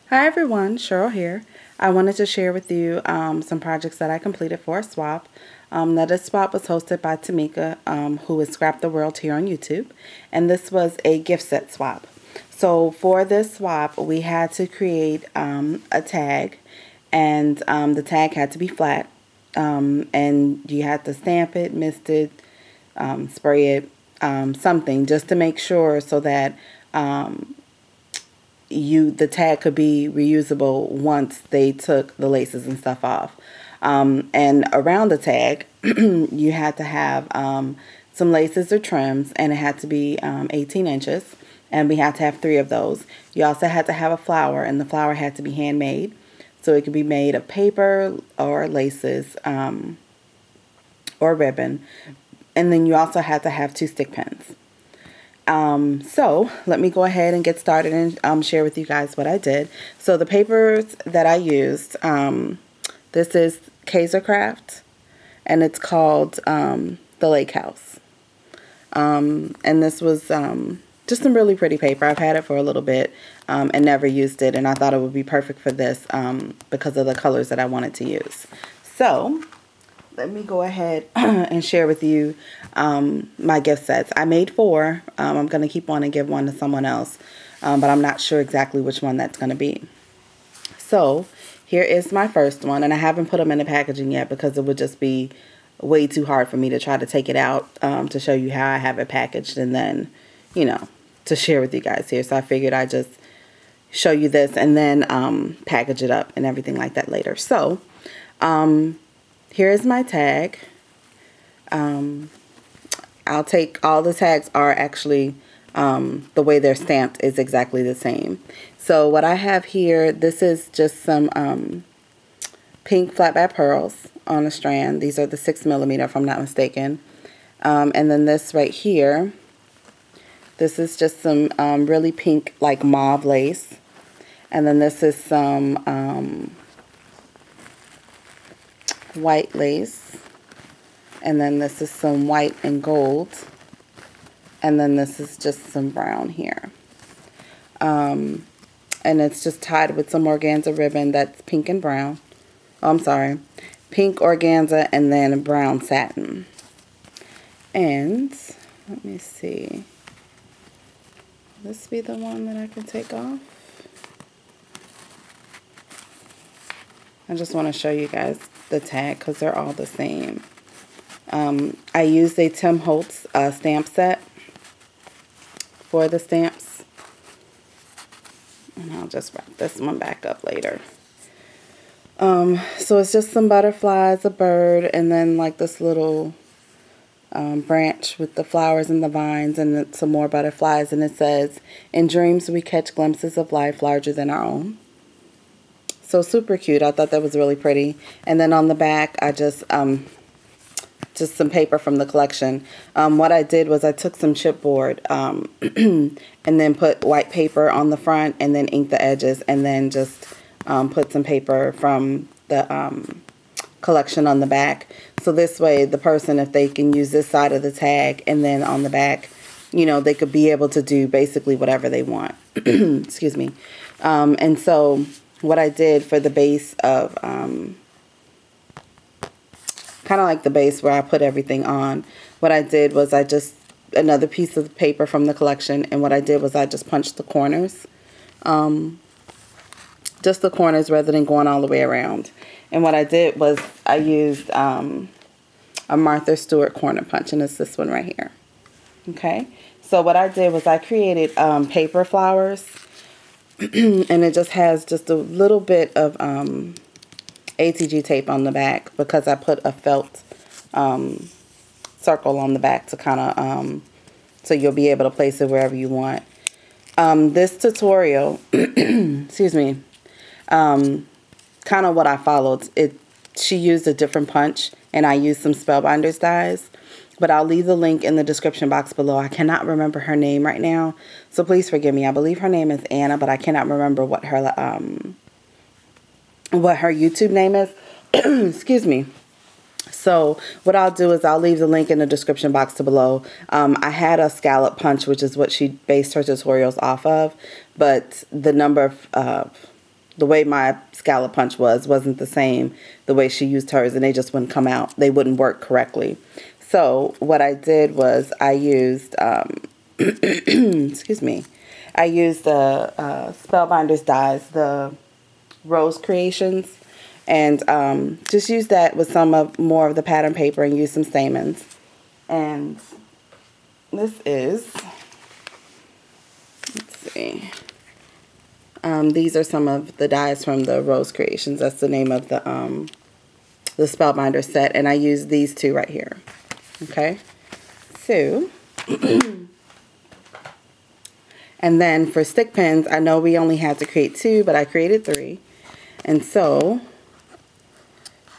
Hi everyone, Cheryl here. I wanted to share with you some projects that I completed for a swap. This swap was hosted by Tamika, who is Scrap the World here on YouTube, and this was a gift set swap. So for this swap, we had to create a tag, and the tag had to be flat, and you had to stamp it, mist it, spray it, something just to make sure so that the tag could be reusable once they took the laces and stuff off. And around the tag, you had to have some laces or trims, and it had to be 18 inches, and we had to have 3 of those. You also had to have a flower, and the flower had to be handmade, so it could be made of paper or laces or ribbon. And then you also had to have 2 stick pins. So let me go ahead and get started and share with you guys what I did. So the papers that I used, this is Kaiser Craft, and it's called the Lake House. And this was just some really pretty paper. I've had it for a little bit and never used it, and I thought it would be perfect for this because of the colors that I wanted to use. So let me go ahead and share with you my gift sets. I made 4. I'm going to keep one and give one to someone else, but I'm not sure exactly which one that's going to be. So here is my first one, and I haven't put them in the packaging yet because it would just be way too hard for me to try to take it out to show you how I have it packaged and then, you know, to share with you guys here. So I figured I'd just show you this and then package it up and everything like that later. So here is my tag. I'll take all the tags are actually the way they're stamped is exactly the same. So what I have here, this is just some pink flat back pearls on a strand. These are the 6mm if I'm not mistaken. And then this right here, this is just some really pink like mauve lace. And then this is some white lace, and then this is some white and gold, and then this is just some brown here, and it's just tied with some organza ribbon that's pink and brown. Oh, I'm sorry, pink organza and then brown satin. And let me see, will this be the one that I can take off? I just want to show you guys the tag because they're all the same. I used a Tim Holtz stamp set for the stamps. And I'll just wrap this one back up later. So it's just some butterflies, a bird, and then like this little branch with the flowers and the vines, and some more butterflies. And it says, "In dreams we catch glimpses of life larger than our own." So super cute. I thought that was really pretty. And then on the back, I just some paper from the collection. What I did was I took some chipboard and then put white paper on the front and then inked the edges, and then just put some paper from the collection on the back. So this way the person, if they can use this side of the tag, and then on the back, you know, they could be able to do basically whatever they want. Excuse me. And so what I did for the base of, kind of like the base where I put everything on, what I did was I just, another piece of paper from the collection, and what I did was I just punched the corners, just the corners rather than going all the way around. And what I did was I used a Martha Stewart corner punch, and it's this one right here. Okay, so what I did was I created paper flowers. And it just has just a little bit of ATG tape on the back because I put a felt circle on the back to kind of, so you'll be able to place it wherever you want. This tutorial, excuse me, kind of what I followed. She used a different punch, and I used some Spellbinders dies. But I'll leave the link in the description box below. I cannot remember her name right now, so please forgive me. I believe her name is Anna, but I cannot remember what her YouTube name is. Excuse me. So what I'll do is I'll leave the link in the description box below. I had a scallop punch, which is what she based her tutorials off of, but the number of the way my scallop punch wasn't the same the way she used hers, and they just wouldn't come out. They wouldn't work correctly. So what I did was I used, excuse me, I used the Spellbinders dies, the Rose Creations, and just use that with more of the pattern paper and use some stamens. And this is, let's see, these are some of the dies from the Rose Creations. That's the name of the Spellbinder set, and I use these two right here. Okay, so and then for stick pins, I know we only had to create 2, but I created 3, and so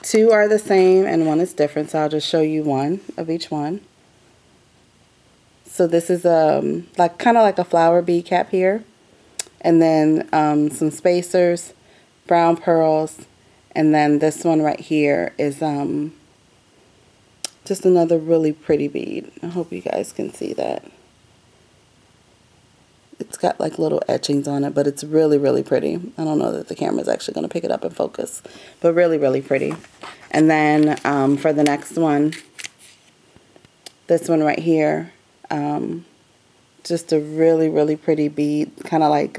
2 are the same and 1 is different. So I'll just show you one of each one. So this is like kind of like a flower bead cap here, and then some spacers, brown pearls, and then this one right here is just another really pretty bead. I hope you guys can see that. It's got like little etchings on it, but it's really, really pretty. I don't know that the camera is actually going to pick it up and focus, but really, really pretty. And then for the next one, this one right here, just a really, really pretty bead, kind of like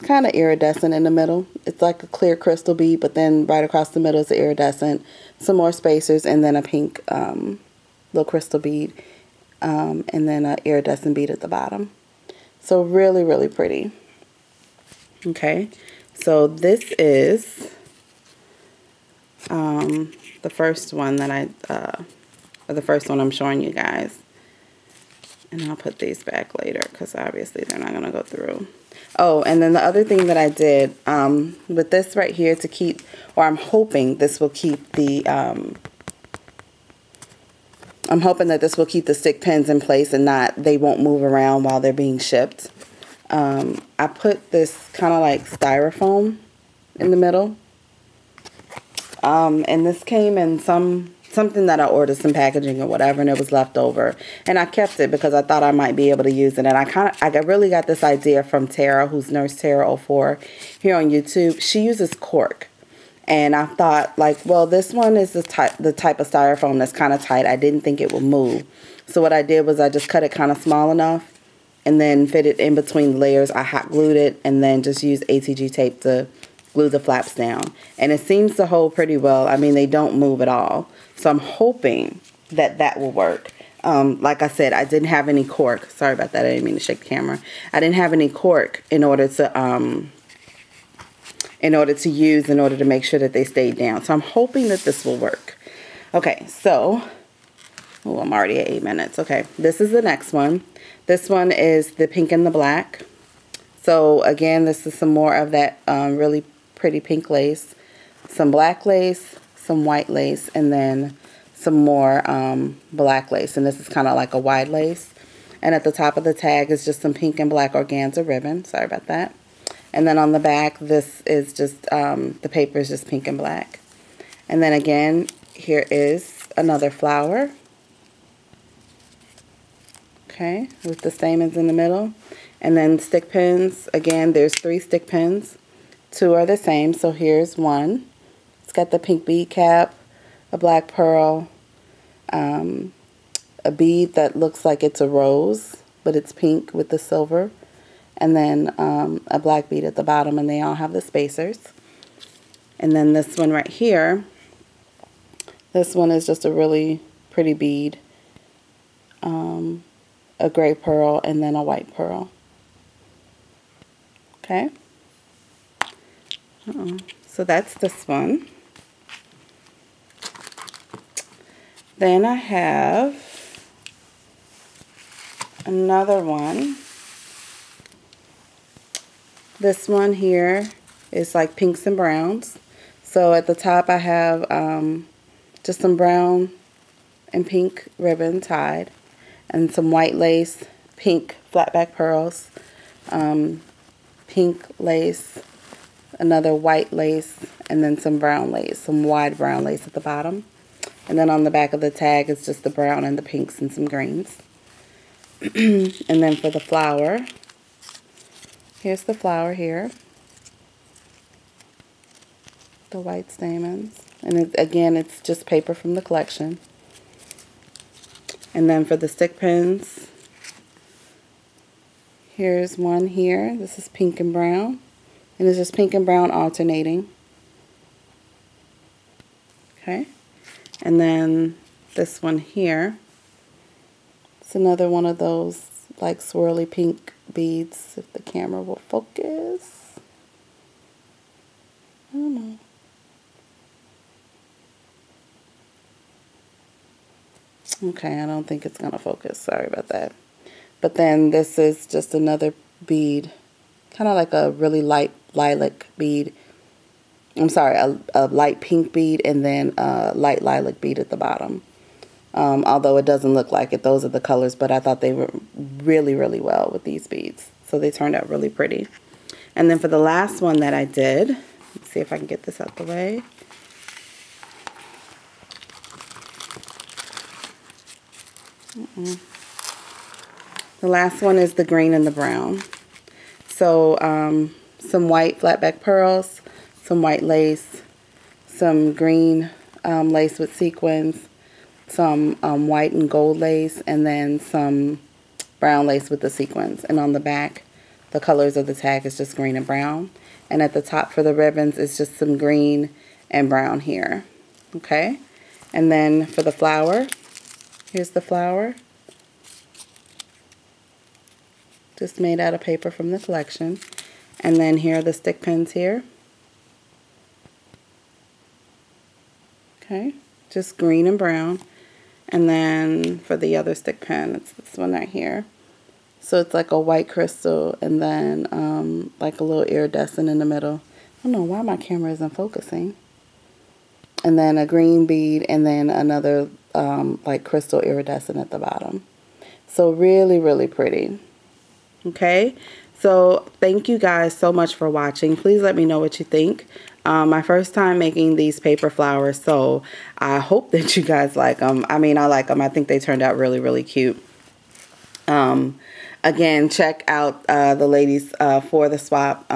kind of iridescent in the middle. It's like a clear crystal bead, but then right across the middle is iridescent, some more spacers, and then a pink little crystal bead, and then an iridescent bead at the bottom. So really, really pretty. Okay, so this is the first one that or the first one I'm showing you guys. And I'll put these back later because obviously they're not going to go through. Oh, and then the other thing that I did with this right here to keep, or I'm hoping this will keep the, I'm hoping that this will keep the stick pins in place and they won't move around while they're being shipped. I put this kind of like styrofoam in the middle. And this came in something that I ordered, some packaging or whatever, and it was left over. And I kept it because I thought I might be able to use it. And I really got this idea from Tara, who's Nurse Tara 04 here on YouTube. She uses cork. And I thought, like, well, this one is the type of styrofoam that's kind of tight. I didn't think it would move. So what I did was I just cut it kind of small enough and then fit it in between the layers. I hot glued it and then just used ATG tape to glue the flaps down. And it seems to hold pretty well. I mean, they don't move at all. So I'm hoping that that will work. Like I said, I didn't have any cork. Sorry about that. I didn't mean to shake the camera. I didn't have any cork in order to make sure that they stayed down. So I'm hoping that this will work. Okay, so, oh, I'm already at 8 minutes. Okay, this is the next one. This one is the pink and the black. So again, this is some more of that really pretty pink lace, some black lace, some white lace, and then some more black lace. And this is kind of like a wide lace. And at the top of the tag is just some pink and black organza ribbon. Sorry about that. And then on the back, this is just, the paper is just pink and black. And then again, here is another flower. Okay, with the stamens in the middle. And then stick pins. Again, there's 3 stick pins. 2 are the same. So here's one. It's got the pink bead cap, a black pearl, a bead that looks like it's a rose, but it's pink with the silver, and then a black bead at the bottom, and they all have the spacers. And then this one right here, this one is just a really pretty bead, a gray pearl, and then a white pearl. Okay. So that's this one. Then I have another one. This one here is like pinks and browns. So at the top I have just some brown and pink ribbon tied, and some white lace, pink flat back pearls, pink lace, another white lace, and then some brown lace, some wide brown lace at the bottom. And then on the back of the tag is just the brown and the pinks and some greens. And then for the flower, here's the flower here. the white stamens. And again, it's just paper from the collection. And then for the stick pins, here's one here. This is pink and brown. And it's just pink and brown alternating. Okay. And then this one here. It's another one of those like swirly pink beads, if the camera will focus. I don't know. Okay, I don't think it's going to focus. Sorry about that. But then this is just another bead, kind of like a really light lilac bead. I'm sorry, a light pink bead and then a light lilac bead at the bottom. Although it doesn't look like it, those are the colors, but I thought they were really, really well with these beads. So they turned out really pretty. And then for the last one that I did, let's see if I can get this out the way. The last one is the green and the brown. So some white flatback pearls, some white lace, some green lace with sequins, some white and gold lace, and then some brown lace with the sequins. And on the back, the colors of the tag is just green and brown. And at the top for the ribbons is just some green and brown here. Okay? And then for the flower, here's the flower. Just made out of paper from the collection. And then here are the stick pins here. Okay? Just green and brown. And then for the other stick pin, it's this one right here. So it's like a white crystal and then like a little iridescent in the middle. I don't know why my camera isn't focusing. And then a green bead and then another like crystal iridescent at the bottom. So really, really pretty. Okay, so thank you guys so much for watching. Please let me know what you think. My first time making these paper flowers, so I hope that you guys like them. I mean, I like them. I think they turned out really, really cute. Again, check out the ladies for the swap,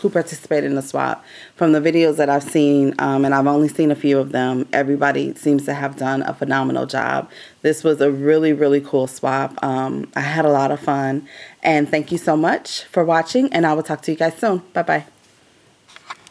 who participated in the swap. From the videos that I've seen, and I've only seen a few of them, everybody seems to have done a phenomenal job. This was a really, really cool swap. I had a lot of fun, and thank you so much for watching, and I will talk to you guys soon. Bye-bye.